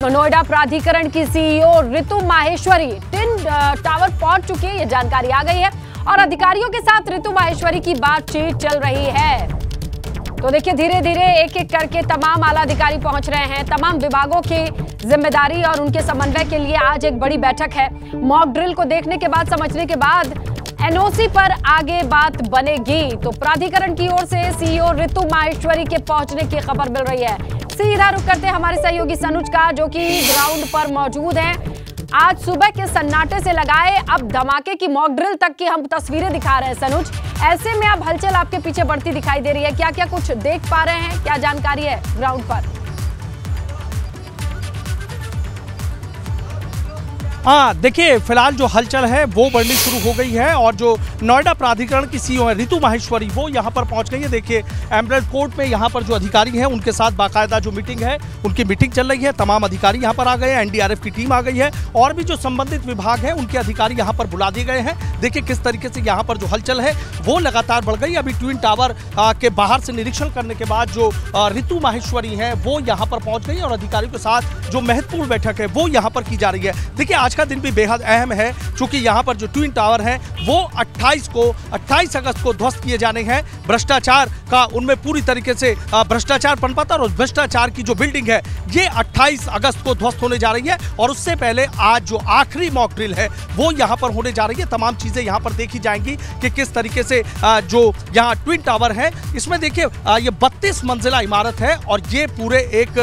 तो नोएडा प्राधिकरण की सीईओ ऋतु माहेश्वरी ट्विन टावर पहुंच चुकी है, ये जानकारी आ गई है और अधिकारियों के साथ ऋतु माहेश्वरी की बातचीत चल रही है। तो देखिए धीरे धीरे एक एक करके तमाम आला अधिकारी पहुंच रहे हैं। तमाम विभागों की जिम्मेदारी और उनके समन्वय के लिए आज एक बड़ी बैठक है। मॉक ड्रिल को देखने के बाद, समझने के बाद एनओसी पर आगे बात बनेगी। तो प्राधिकरण की ओर से सीईओ ऋतु माहेश्वरी के पहुंचने की खबर मिल रही है। सीधा रुख करते हैं हमारे सहयोगी सनुज का, जो कि ग्राउंड पर मौजूद हैं। आज सुबह के सन्नाटे से लगाए अब धमाके की मॉक ड्रिल तक की हम तस्वीरें दिखा रहे हैं सनुज। ऐसे में अब हलचल आपके पीछे बढ़ती दिखाई दे रही है, क्या क्या कुछ देख पा रहे हैं, क्या जानकारी है ग्राउंड पर? हाँ देखिए, फिलहाल जो हलचल है वो बढ़नी शुरू हो गई है और जो नोएडा प्राधिकरण की सीईओ है ऋतु माहेश्वरी वो यहाँ पर पहुँच गई है। देखिए एमरेल्ड कोर्ट में यहाँ पर जो अधिकारी हैं उनके साथ बाकायदा जो मीटिंग है उनकी मीटिंग चल रही है। तमाम अधिकारी यहाँ पर आ गए हैं, एनडीआरएफ की टीम आ गई है और भी जो संबंधित विभाग हैं उनके अधिकारी यहाँ पर बुला दिए गए हैं। देखिए किस तरीके से यहाँ पर जो हलचल है वो लगातार बढ़ गई। अभी ट्विन टावर के बाहर से निरीक्षण करने के बाद जो ऋतु माहेश्वरी है वो यहाँ पर पहुँच गई और अधिकारियों के साथ जो महत्वपूर्ण बैठक है वो यहाँ पर की जा रही है। देखिए आज का दिन भी बेहद अहम है क्योंकि यहाँ पर जो ट्विन टावर है वो 28 अगस्त को ध्वस्त किए जाने हैं। भ्रष्टाचार का उनमें पूरी तरीके से भ्रष्टाचार पनपा था और भ्रष्टाचार की जो बिल्डिंग है ये 28 अगस्त को ध्वस्त होने जा रही है और उससे पहले आज जो आखिरी मॉक ड्रिल है वो यहाँ पर होने जा रही है। तमाम चीजें यहाँ पर देखी जाएंगी कि किस तरीके से जो यहाँ ट्विन टावर है इसमें देखिए ये 32 मंजिला इमारत है और ये पूरे एक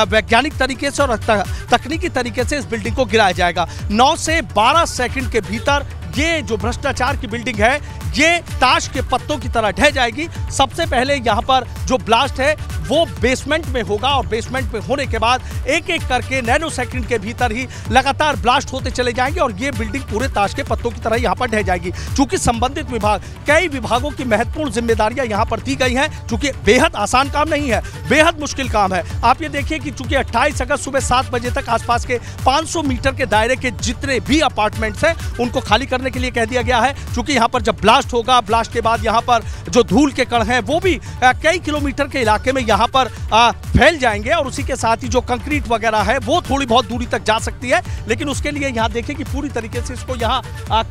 वैज्ञानिक तरीके से और तकनीकी तरीके से इस बिल्डिंग को गिराया जाएगा। 9 से 12 सेकंड के भीतर ये जो भ्रष्टाचार की बिल्डिंग है ये ताश के पत्तों की तरह ढह जाएगी। सबसे पहले यहाँ पर जो ब्लास्ट है वो बेसमेंट में होगा और बेसमेंट में होने के बाद एक एक करके नैनो सेकंड के भीतर ही लगातार ब्लास्ट होते चले जाएंगे और ये बिल्डिंग पूरे ताश के पत्तों की तरह यहाँ पर ढह जाएगी। चूंकि संबंधित विभाग, कई विभागों की महत्वपूर्ण जिम्मेदारियां यहाँ पर दी गई हैं, चूंकि बेहद आसान काम नहीं है, बेहद मुश्किल काम है। आप ये देखिए कि चूंकि 28 अगस्त सुबह 7 बजे तक आसपास के 500 मीटर के दायरे के जितने भी अपार्टमेंट्स हैं उनको खाली करने के लिए कह दिया गया है। चूंकि यहाँ पर जब ब्लास्ट होगा, ब्लास्ट के बाद यहाँ पर जो धूल के कण हैं वो भी कई किलोमीटर के इलाके में यहाँ पर फैल जाएंगे और उसी के साथ ही जो कंक्रीट वगैरह है वो थोड़ी बहुत दूरी तक जा सकती है। लेकिन उसके लिए यहाँ देखिए कि पूरी तरीके से इसको यहाँ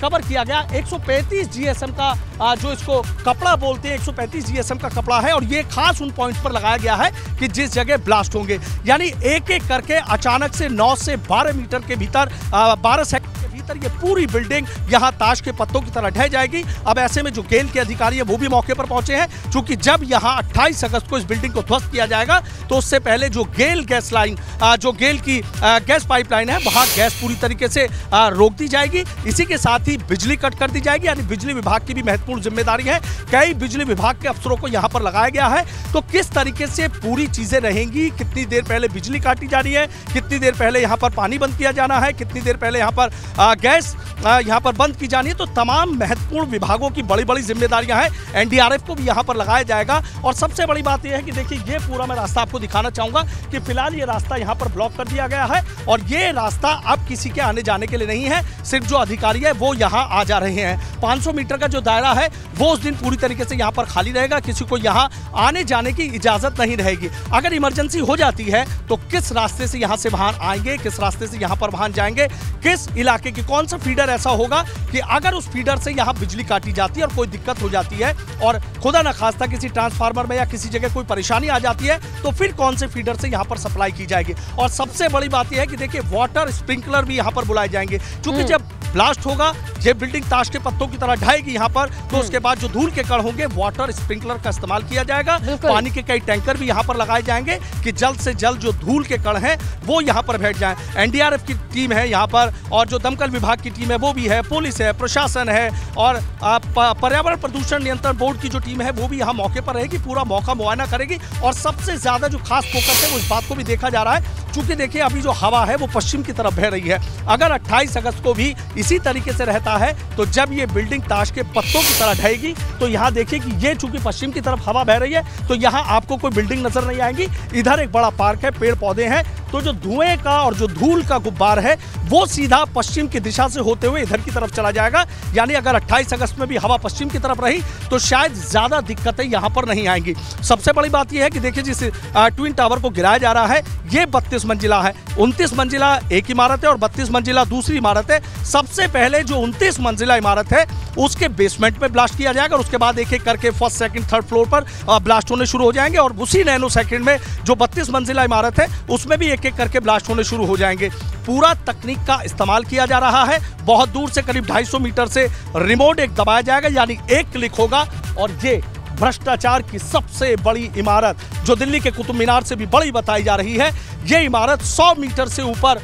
कवर किया गया। 135 जीएसएम का जो इसको कपड़ा बोलते हैं, 135 जीएसएम का कपड़ा है और ये खास उन पॉइंट पर लगाया गया है कि जिस जगह ब्लास्ट होंगे, यानी एक एक करके अचानक से 9 से 12 मीटर के भीतर 12 सेकंड ये पूरी बिल्डिंग यहाँ ताश के पत्तों की तरह ढह जाएगी। अब ऐसे में जो गेल के अधिकारी है वो भी मौके पर पहुंचे हैं, क्योंकि जब यहाँ 28 अगस्त को इस बिल्डिंग को ध्वस्त किया जाएगा तो उससे पहले जो गेल गैस लाइन, जो गेल की गैस पाइपलाइन है वहां गैस पूरी तरीके से रोक दी जाएगी। इसी के साथ ही बिजली कट कर दी जाएगी, यानी बिजली विभाग की भी महत्वपूर्ण जिम्मेदारी है। कई बिजली विभाग के अफसरों को यहाँ पर लगाया गया है। तो किस तरीके से पूरी चीजें रहेंगी, कितनी देर पहले बिजली काटी जा रही है, कितनी देर पहले यहाँ पर पानी बंद किया जाना है, कितनी देर पहले यहाँ पर गैस यहाँ पर बंद की जानी है, तो तमाम महत्वपूर्ण विभागों की बड़ी बड़ी जिम्मेदारियां हैं। एनडीआरएफ को भी यहाँ पर लगाया जाएगा और सबसे बड़ी बात यह है कि देखिए ये पूरा मैं रास्ता आपको दिखाना चाहूंगा कि फिलहाल ये रास्ता यहाँ पर ब्लॉक कर दिया गया है और ये रास्ता अब किसी के आने जाने के लिए नहीं है। सिर्फ जो अधिकारी है वो यहाँ आ जा रहे हैं। 500 मीटर का जो दायरा है वो उस दिन पूरी तरीके से यहाँ पर खाली रहेगा, किसी को यहाँ आने जाने की इजाजत नहीं रहेगी। अगर इमरजेंसी हो जाती है तो किस रास्ते से यहाँ से वाहन आएंगे, किस रास्ते से यहाँ पर वाहन जाएंगे, किस इलाके की कौन सा फीडर ऐसा होगा कि अगर उस फीडर से यहाँ बिजली काटी जाती है और कोई दिक्कत हो जाती है और खुदा न खास्ता किसी ट्रांसफार्मर में या किसी जगह कोई परेशानी आ जाती है तो फिर कौन से फीडर से यहाँ पर सप्लाई की जाएगी। और सबसे बड़ी बात यह है कि देखिए वाटर स्प्रिंकलर भी यहाँ पर बुलाए जाएंगे, क्योंकि जब ब्लास्ट होगा ये बिल्डिंग ताश के पत्तों की तरह ढाएगी यहाँ पर, तो उसके बाद जो धूल के कण होंगे वाटर स्प्रिंकलर का इस्तेमाल किया जाएगा। पानी के कई टैंकर भी यहाँ पर लगाए जाएंगे कि जल्द से जल्द जो धूल के कण हैं वो यहाँ पर बैठ जाएं। एनडीआरएफ की टीम है यहाँ पर और जो दमकल विभाग की टीम है वो भी है, पुलिस है, प्रशासन है और पर्यावरण प्रदूषण नियंत्रण बोर्ड की जो टीम है वो भी यहाँ मौके पर रहेगी, पूरा मौका मुआयना करेगी। और सबसे ज्यादा जो खास फोकस है वो इस बात को भी देखा जा रहा है, चूंकि देखिए अभी जो हवा है वो पश्चिम की तरफ बह रही है। अगर 28 अगस्त को भी इसी तरीके से रहता है तो जब ये बिल्डिंग ताश के पत्तों की तरह ढहेगी तो यहाँ देखिए कि ये चूंकि पश्चिम की तरफ हवा बह रही है तो यहाँ आपको कोई बिल्डिंग नजर नहीं आएगी। इधर एक बड़ा पार्क है, पेड़ पौधे हैं, तो जो धुएं का और जो धूल का गुब्बार है वो सीधा पश्चिम की दिशा से होते हुए इधर की तरफ चला जाएगा। यानी अगर 28 अगस्त में भी हवा पश्चिम की तरफ रही तो शायद ज्यादा दिक्कतें यहां पर नहीं आएंगी। सबसे बड़ी बात यह है कि देखिए जिस ट्विन टावर को गिराया जा रहा है ये 32 मंजिला है। 29 मंजिला एक इमारत है और 32 मंजिला दूसरी इमारत है। सबसे पहले जो 29 मंजिला इमारत है उसके बेसमेंट में ब्लास्ट किया जाएगा और उसके बाद एक एक करके फर्स्ट सेकंड थर्ड फ्लोर पर ब्लास्ट होने शुरू हो जाएंगे और उसी नैनो सेकंड में जो 32 मंजिला इमारत है उसमें भी एक एक करके ब्लास्ट होने शुरू हो जाएंगे। पूरा तकनीक का इस्तेमाल किया जा रहा है। बहुत दूर से करीब 250 मीटर से रिमोट एक दबाया जाएगा, यानी एक क्लिक होगा और ये भ्रष्टाचार की सबसे बड़ी इमारत जो दिल्ली के कुतुब मीनार से भी बड़ी बताई जा रही है, ये इमारत 100 मीटर से ऊपर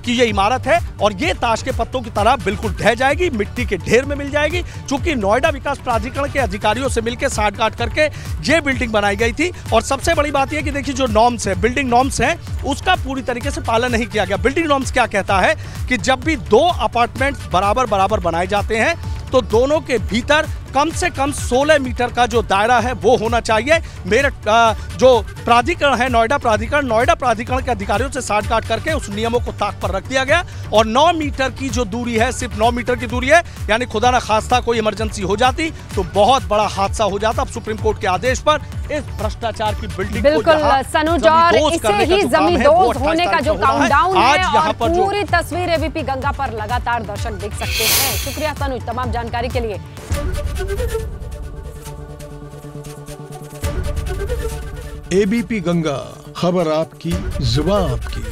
की ये इमारत है और ये ताश के पत्तों की तरह बिल्कुल ढह जाएगी, मिट्टी के ढेर में मिल जाएगी। चूंकि नोएडा विकास प्राधिकरण के अधिकारियों से मिलकर साठगांठ करके ये बिल्डिंग बनाई गई थी और सबसे बड़ी बात यह कि देखिए जो नॉर्म्स है, बिल्डिंग नॉर्म्स है, उसका पूरी तरीके से पालन नहीं किया गया। बिल्डिंग नॉर्म्स क्या कहता है कि जब भी 2 अपार्टमेंट्स बराबर बराबर बनाए जाते हैं तो दोनों के भीतर कम से कम 16 मीटर का जो दायरा है वो होना चाहिए। मेरे जो प्राधिकरण है नोएडा प्राधिकरण के अधिकारियों से साठगांठ करके उस नियमों को ताक पर रख दिया गया और 9 मीटर की जो दूरी है, सिर्फ 9 मीटर की दूरी है, यानी खुदा ना खास्ता कोई इमरजेंसी हो जाती तो बहुत बड़ा हादसा हो जाता। अब सुप्रीम कोर्ट के आदेश पर इस भ्रष्टाचार की बिल्डिंग बिल्कुल सनुज, और इसे ही जमींदोज होने का जो काउंटडाउन है और पूरी तस्वीर एबीपी गंगा पर लगातार दर्शक देख सकते हैं। शुक्रिया सनुज तमाम जानकारी के लिए। एबीपी गंगा, खबर आपकी, जुबान आपकी।